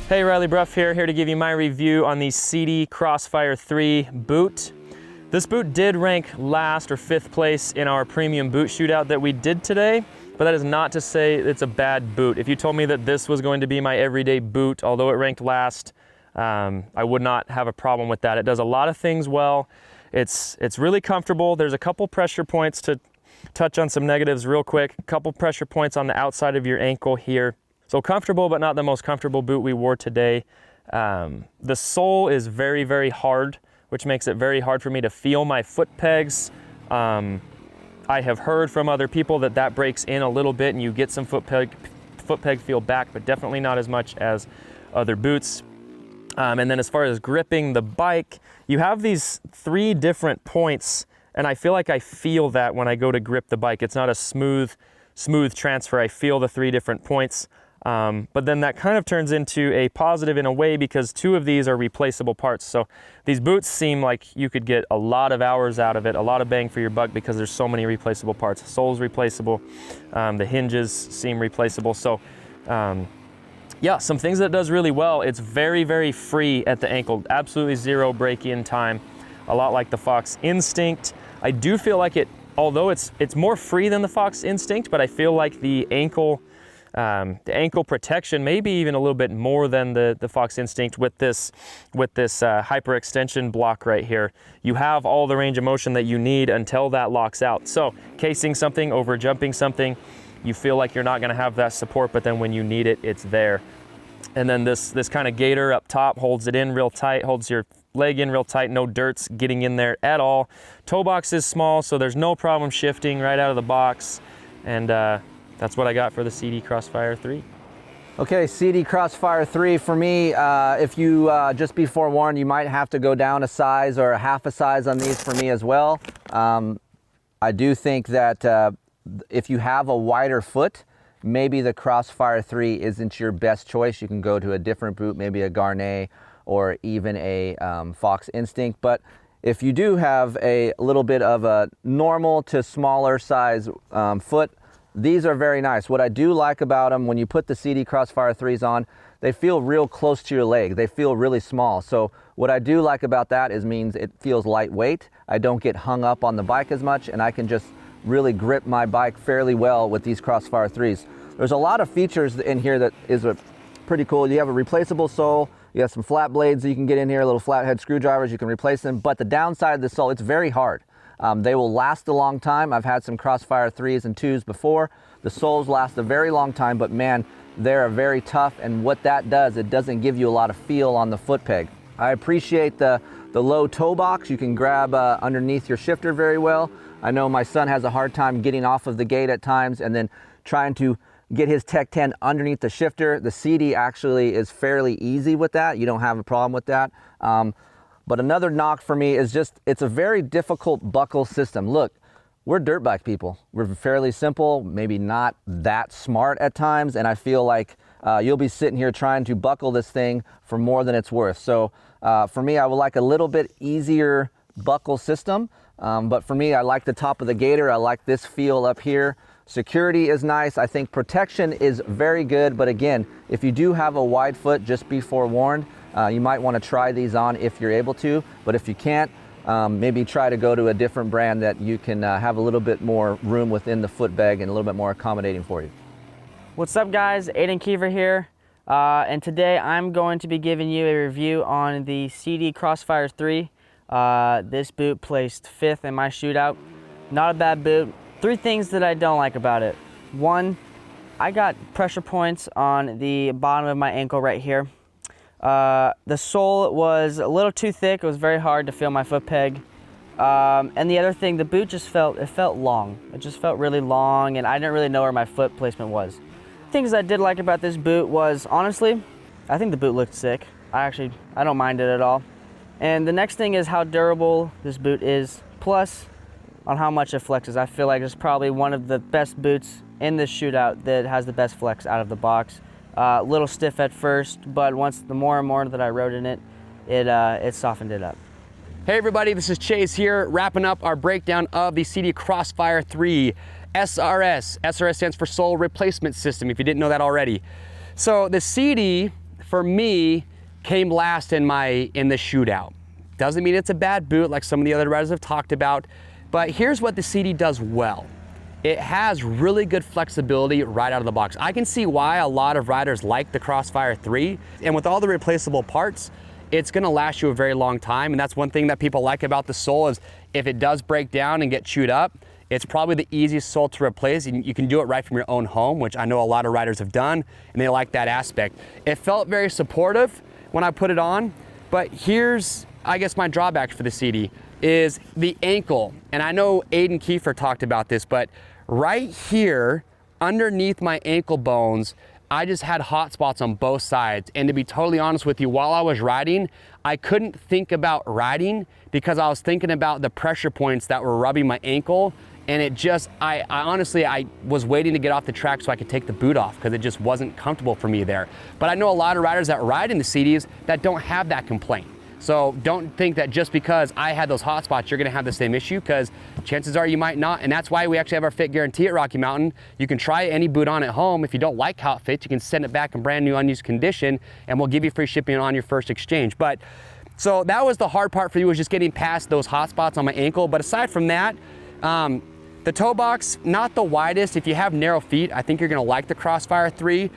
Hey, Riley Bruff here to give you my review on the Sidi Crossfire 3 boot. This boot did rank last or 5th place in our premium boot shootout that we did today, but that is not to say it's a bad boot. If you told me that this was going to be my everyday boot, although it ranked last, I would not have a problem with that. It does a lot of things well. It's really comfortable. There's a couple pressure points to touch on some negatives real quick. A couple pressure points on the outside of your ankle here. So comfortable, but not the most comfortable boot we wore today. The sole is very, very hard, which makes it very hard for me to feel my foot pegs. I have heard from other people that breaks in a little bit and you get some foot peg feel back, but definitely not as much as other boots. And then as far as gripping the bike, you have these 3 different points, and I feel like I feel that when I go to grip the bike. It's not a smooth transfer. I feel the 3 different points. But then that kind of turns into a positive in a way because 2 of these are replaceable parts. So these boots seem like you could get a lot of hours out of it, a lot of bang for your buck because there's so many replaceable parts. The sole's replaceable, the hinges seem replaceable. So yeah, some things that it does really well. It's very, very free at the ankle, absolutely 0 break-in time, a lot like the Fox Instinct. I do feel like it, although it's more free than the Fox Instinct, but I feel like the ankle protection, maybe even a little bit more than the Fox Instinct with this hyperextension block right here. You have all the range of motion that you need until that locks out. So casing something, over jumping something, you feel like you're not gonna have that support, but then when you need it, it's there. And then this kind of gaiter up top holds it in real tight, holds your leg in real tight, no dirt's getting in there at all. Toe box is small, so there's no problem shifting right out of the box. And that's what I got for the Sidi Crossfire 3. Okay, Sidi Crossfire 3 for me, if you just be forewarned, you might have to go down a size or a half a size on these for me as well. I do think that if you have a wider foot, maybe the Crossfire 3 isn't your best choice. You can go to a different boot, maybe a Garnet or even a Fox Instinct. But if you do have a little bit of a normal to smaller size foot, these are very nice. What I do like about them, when you put the Sidi Crossfire 3s on, they feel real close to your leg. They feel really small. So what I do like about that means it feels lightweight. I don't get hung up on the bike as much, and I can just really grip my bike fairly well with these Crossfire 3s. There's a lot of features in here that is pretty cool. You have a replaceable sole. You have some flat blades that you can get in here, little flathead screwdrivers, you can replace them. But the downside of the sole, it's very hard. They will last a long time. I've had some Crossfire 3s and 2s before. The soles last a very long time, but man, they're very tough, and what that does, it doesn't give you a lot of feel on the foot peg. I appreciate the low toe box. You can grab underneath your shifter very well. I know my son has a hard time getting off of the gate at times and then trying to get his Tech 10 underneath the shifter. The Sidi actually is fairly easy with that. You don't have a problem with that. But another knock for me is just, it's a very difficult buckle system. Look, we're dirt bike people. We're fairly simple, maybe not that smart at times, and I feel like you'll be sitting here trying to buckle this thing for more than it's worth. So for me, I would like a little bit easier buckle system, but for me, I like the top of the gaiter. I like this feel up here. Security is nice. I think protection is very good, but again, if you do have a wide foot, just be forewarned. You might want to try these on if you're able to, but if you can't, maybe try to go to a different brand that you can have a little bit more room within the foot bag and a little bit more accommodating for you. What's up guys, Aiden Kiever here, and today I'm going to be giving you a review on the Sidi Crossfire 3. This boot placed 5th in my shootout. Not a bad boot. 3 things that I don't like about it. 1, I got pressure points on the bottom of my ankle right here. The sole was a little too thick. It was very hard to feel my foot peg. And the other thing, the boot just felt long. It just felt really long, and I didn't really know where my foot placement was. Things I did like about this boot was, honestly, I think the boot looked sick. I don't mind it at all. And the next thing is how durable this boot is, plus on how much it flexes. I feel like it's probably one of the best boots in this shootout that has the best flex out of the box. A little stiff at first, but the more and more that I rode in it, it softened it up. Hey everybody, this is Chase here, wrapping up our breakdown of the Sidi Crossfire 3 SRS. SRS stands for Sole Replacement System, if you didn't know that already. So the Sidi for me, came last in the Shootout. Doesn't mean it's a bad boot like some of the other riders have talked about, but here's what the Sidi does well. It has really good flexibility right out of the box. I can see why a lot of riders like the Crossfire 3, and with all the replaceable parts, it's gonna last you a very long time. And that's one thing that people like about the sole is if it does break down and get chewed up, it's probably the easiest sole to replace, and you can do it right from your own home, which I know a lot of riders have done, and they like that aspect. It felt very supportive when I put it on, but here's, I guess, my drawback for the Sidi is the ankle. And I know Aiden Kiefer talked about this, but right here, underneath my ankle bones, I just had hot spots on both sides. And to be totally honest with you, while I was riding, I couldn't think about riding because I was thinking about the pressure points that were rubbing my ankle. And it just, I honestly was waiting to get off the track so I could take the boot off because it just wasn't comfortable for me there. But I know a lot of riders that ride in the Sidis that don't have that complaint. So don't think that just because I had those hot spots, you're gonna have the same issue, because chances are you might not. And that's why we actually have our fit guarantee at Rocky Mountain. You can try any boot on at home. If you don't like how it fits, you can send it back in brand new unused condition and we'll give you free shipping on your first exchange. But so that was the hard part for you, was just getting past those hot spots on my ankle. But aside from that, the toe box, not the widest. If you have narrow feet, I think you're gonna like the Crossfire 3.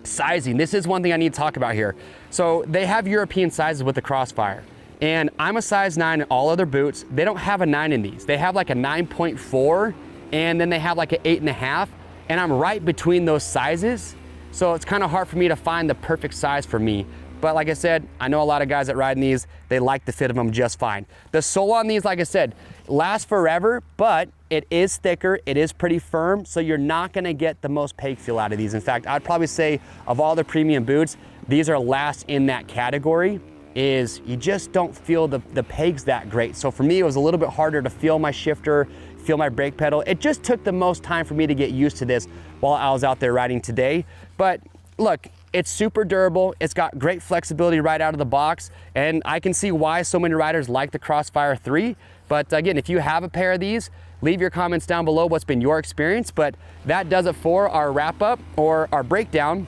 Sizing, this is one thing I need to talk about here. So they have European sizes with the Crossfire, and I'm a size 9 in all other boots. They don't have a 9 in these. They have like a 9.4, and then they have like an 8.5, and I'm right between those sizes. So it's kind of hard for me to find the perfect size for me. But like I said, I know a lot of guys that ride in these, they like the fit of them just fine. The sole on these, like I said, lasts forever, but it is thicker, it is pretty firm, so you're not gonna get the most peg feel out of these. In fact, I'd probably say of all the premium boots, these are last in that category, is you just don't feel the pegs that great. So for me, it was a little bit harder to feel my shifter, feel my brake pedal. It just took the most time for me to get used to this while I was out there riding today. But look, it's super durable. It's got great flexibility right out of the box. And I can see why so many riders like the Crossfire 3. But again, if you have a pair of these, leave your comments down below what's been your experience. But that does it for our wrap up or our breakdown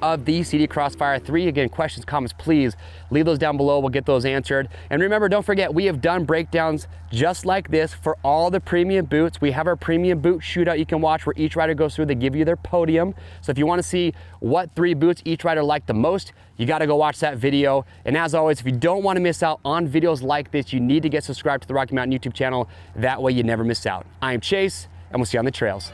of the Sidi Crossfire 3. Again, questions, comments, please leave those down below. We'll get those answered. And remember, don't forget, we have done breakdowns just like this for all the premium boots. We have our premium boot shootout you can watch where each rider goes through, they give you their podium. So if you want to see what 3 boots each rider liked the most, you got to go watch that video. And as always, if you don't want to miss out on videos like this, you need to get subscribed to the Rocky Mountain YouTube channel. That way you never miss out. I am Chase, and we'll see you on the trails.